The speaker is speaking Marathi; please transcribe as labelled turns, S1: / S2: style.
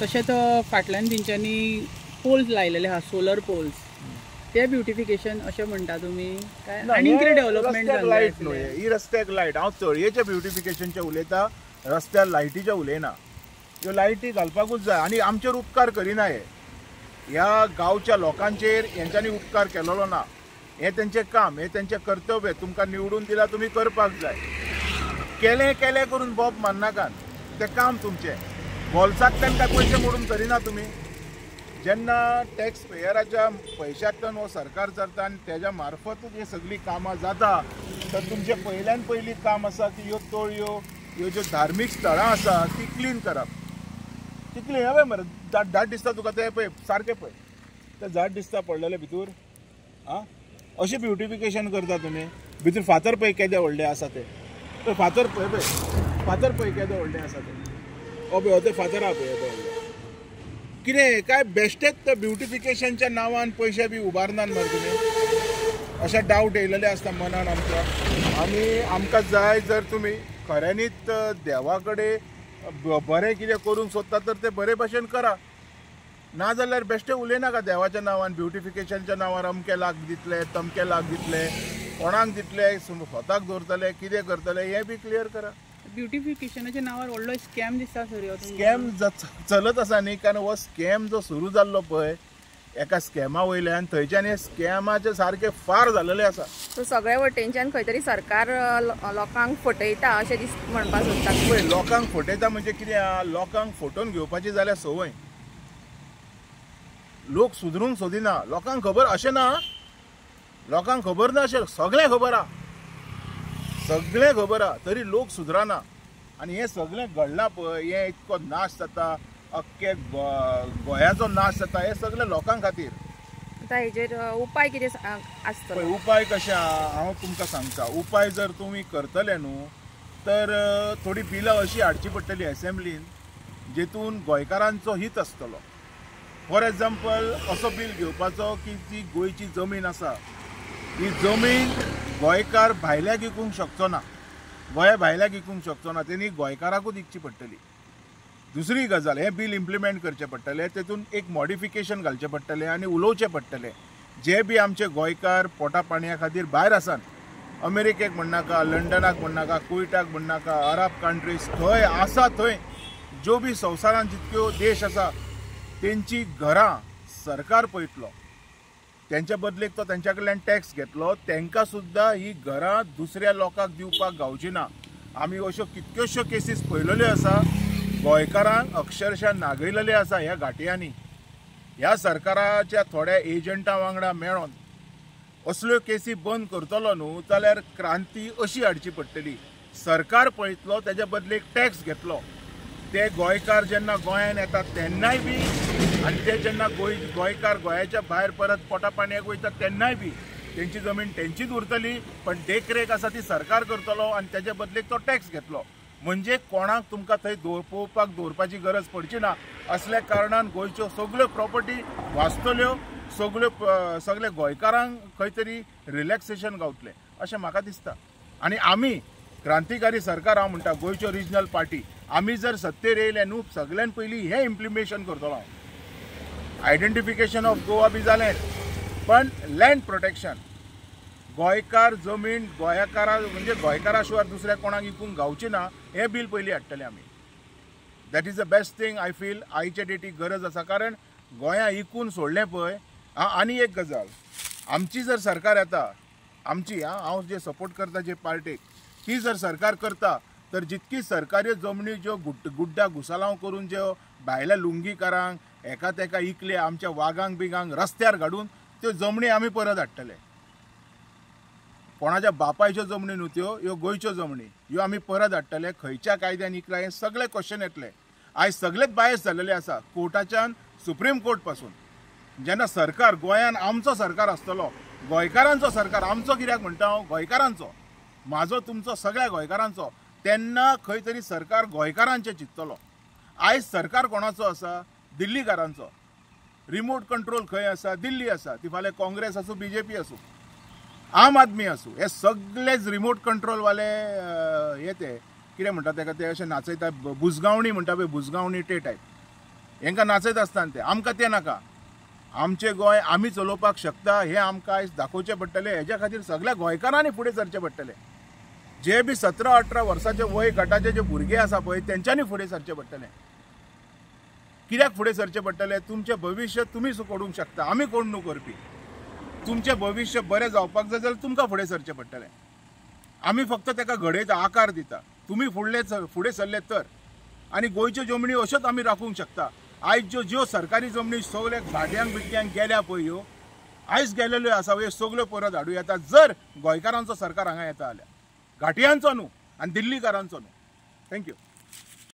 S1: तशेंच फाटल्यान तेंच्यांनी पोल्स लायलेले आहा, सोलर पोल्स, ते ब्युटिफिकेशन अशें म्हणटा तुमी काय आनी कितें डेव्हलपमेंट
S2: लायट न्हू ही रस्त्याक लायट. हांव चळयेच्या ब्युटिफिकेशनचे उलयता, रस्त्यार लायटीचे उलयना. ह्यो लायटी घालपाकूच जाय आनी आमचेर उपकार करिना हे. ह्या गांवच्या लोकांचेर हेंच्यांनी उपकार केलेलो ना. हे तेंचें काम, हे तेंचें कर्तव्य. तुमकां निवडून दिला, तुमी करपाक जाय. केलें केलें करून बोब मारनाकात. तें काम तुमचें. बोल्सांतल्यान काय पयशे मोडून करिना तुमी. जेन्ना टॅक्स पेयराच्या पयशांतल्यान हो सरकार चलता आनी तेज्या मार्फतूच ही सगळीं कामां जाता, तर तुमचें पयल्यान पयलीं काम आसा की ह्यो तळयो, ह्यो ज्यो धार्मीक स्थळां आसा ती क्लीन करप. ती क्लीन हवे मरे झाड दिसता तुका ते पळय सारकें पळय ते झाड दिसता पडलेले भितूर. आं अशें ब्युटिफिकेशन करता तुमी. भितर फातर पळय केदे व्हडले आसा ते पळय. फातर पळय पळय फातर पळय केदे व्हडले आसा ते. हो पळय हो ते फातर आहा पळय येदे व्हडले. कितें काय बेश्टेच ते ब्युटिफिकेशनच्या नांवान पयशे बी उबारनात मरे तुमी. अशें डावट येयलेले आसता मनान आमच्या. आनी आमकां जाय जर तुमी खऱ्यांनीच देवा कडेन बरें कितें करूंक सोदता तर ते बरे भशेन करा. नाजाल्यार बेश्टे उलयनाका देवाच्या नांवान, ब्युटिफिकेशनच्या नांवार अमके लाख दितले, तमके लाख दितले, कोणाक दितले, स्वताक दवरतले, कितें करतले हें बी क्लियर करा.
S1: ब्युटिफिकेशनाच्या नांवार व्हडलो स्कॅम दिसता सर ह्यो.
S2: स्कॅम चलत आसा न्ही, कारण हो स्कॅम जो सुरू जाल्लो पळय एका स्कॅमा वयल्यान थंयच्यान हे स्कॅमाचे सारके फार जाल्लेले आसा.
S3: सो सगळे वटेनच्यान खंय तरी सरकार लोकांक फटयता अशें म्हणपाक सोदता.
S2: पळय लोकांक फटयता म्हणजे कितें, लोकांक फटोवन घेवपाची जाल्यार संवय. लोक सुदरूंक सोदिना. लोकांक खबर अशें ना, लोकांक खबर ना अशें सगळें खबर आहा, सगळें खबर आहा, तरी लोक सुदराना. आनी हें सगळें घडलां पळय, हें इतको नाश जाता, अख्खे गोंयाचो नाश जाता, हें सगळें लोकां खातीर.
S3: आतां हेजेर उपाय कितें आसतलो?
S2: पळय उपाय कशें आहा हांव तुमकां सांगता. उपाय जर तुमी करतले न्हू तर थोडी बिलां अशी हाडची पडटली असेंब्लीन जेतून गोंयकारांचो हित आसतलो. फॉर एग्जाम्पल असो बील घेवपाचो की जी गोंयची जमीन आसा ही जमीन गोंयकार भायल्याक विकूंक शकचो ना, गोंया भायल्याक विकूंक शकचो ना, तेणी गोंयकाराकूच विकची पडटली. दुसरी गजाल, हें बील इम्प्लिमेंट करचें पडटलें, तेतून एक मॉडिफिकेशन घालचें पडटलें आनी उलोवचें पडटलें. जे बी आमचे गोंयकार पोटा पाणया खातीर भायर आसात, अमेरिकेक म्हणनाका, लंडनाक म्हणनाका, कुवेटाक म्हणनाका, अरब कंट्रीज थंय आसा, थंय ज्यो बी संवसारांत जितक्यो देश आसा तेंची घरां सरकार पळयतलो. तेंच्या बदलेक तो तेंच्या कडल्यान टॅक्स घेतलो. तेंकां सुद्दां ही घरां दुसऱ्या लोकांक दिवपाक गावची ना. आमी अश्यो कितक्योश्यो केसीस पळयलेल्यो आसा. गोंयकारांक अक्षरशः नागयलेले आसा ह्या घाटयांनी. ह्या सरकाराच्या थोड्या एजंटा वांगडा मेळोन असल्यो केसी बंद करतलो न्हू जाल्यार क्रांती अशी हाडची पडटली. सरकार पळयतलो, तेच्या बदलेक टॅक्स घेतलो. ते गोंयकार जेन्ना गोंयांत येतात तेन्नाय बी आनी ते जेन्ना गोंयकार गोंयाच्या भायर परत पोटा पाणयाक वयतात तेन्नाय बी तेंची जमीन तेंचीच उरतली, पण देखरेख आसा ती सरकार करतलो आनी तेच्या बदलेक तो टॅक्स घेतलो. म्हणजे कोणाक तुमकां थंय दवरपाची गरज पडची ना. असल्या कारणान गोंयच्यो सगळ्यो प्रॉपर्टी वाचतल्यो, सगळे गोंयकारांक खंय तरी रिलॅक्सेशन गावतलें अशें म्हाका दिसता. आनी आमी क्रांतिकारी सरकार हांव म्हणटा, गोंयच्यो रिजनल पार्टी, आमी जर सत्तेर येयले न्हू सगळ्यान पयलीं हें इम्प्लिमेशन करतलो हांव. आयडेंटिफिकेशन ऑफ गोवा बी जालें, पण लँड प्रोटेक्शन, गोंयकार जमीन गोंयकारा म्हणजे गोंयकारा शिवाय दुसऱ्या कोणाक विकूंक गावची ना हें बील पयलीं हाडटले आमी. That is the best thing I feel. आयच्या डेटीक गरज आसा, कारण गोंया विकून सोडलें पळय. आनी एक गजाल, आमची जर सरकार येता, आमची हांव जे सपोर्ट करता जे पार्टीक, ती जर सरकार करता तर जितकी सरकारी जमनी ज्यो गुड्ड्या घुसालांव करून ज्यो भायल्या लुंगीकारांक एका तेका इकले, आमच्या वागांक बिगांक रस्त्यार घालून त्यो जमनी आमी परत हाडटले. कोणाच्या बापायच्यो जमनी न्हू त्यो, ह्यो गोंयच्यो जमनी, ह्यो आमी परत हाडटले. खंयच्या कायद्यान इकला हें सगळे क्वेश्चन येतले. आयज सगळेच बायस जाल्लेले आसा, कोर्टाच्यान सुप्रीम कोर्ट पासून. जेन्ना सरकार गोंयान आमचो सरकार आसतलो, गोंयकारांचो सरकार, आमचो कित्याक म्हणटा हांव, गोंयकारांचो, म्हाजो तुमचो सगळ्या गोंयकारांचो, तेन्ना खंय तरी सरकार गोंयकारांचें चिंततलो. आयज सरकार कोणाचो आसा? दिल्लीकारांचो. रिमोट कंट्रोल खंय आसा? दिल्ली आसा. ती फाल्यां काँग्रेस आसूं, बीजेपी आसूं, आम आदमी आसूं, हे सगळेच रिमोट कंट्रोलवाले हे ते कितें म्हणटा तेका, ते अशें नाचयता, बुजगावणी म्हणटा पळय, बुजगावणी ते टायप. हेंकां नाचयत आसतना ते आमकां तें नाका. आमचें गोंय आमी चलोवपाक शकता हें आमकां आयज दाखोवचें पडटलें. हेज्या खातीर सगळ्या गोंयकारांनी फुडें सरचें पडटलें. जे बी 17-18 वर्साचे वय गटाचे जे भुरगे आसा पळय तेंच्यांनी फुडें सरचें पडटलें. कित्याक फुडें सरचें पडटलें? तुमचें भविश्य तुमी करूंक शकता, आमी कोण न्हू करपी. तुमचें भविश्य बरें जावपाक जाय जाल्यार तुमकां फुडें सरचें पडटलें. आमी फक्त ताका घडयता, आकार दिता. तुमी फुडें सरले तर. आनी गोंयच्यो जमनी अश्योच आमी राखूंक शकता. आयज ज्यो सरकारी जमनी सगळे भाड्यांक बिड्यांक गेल्या पळय ह्यो आयज गेलेल्यो आसा ह्यो सगळ्यो परत हाडूं येता जर गोंयकारांचो सरकार हांगा येता जाल्यार. घाटियांचो न्हू आनी दिल्लीकारांचो न्हू. थँक्यू.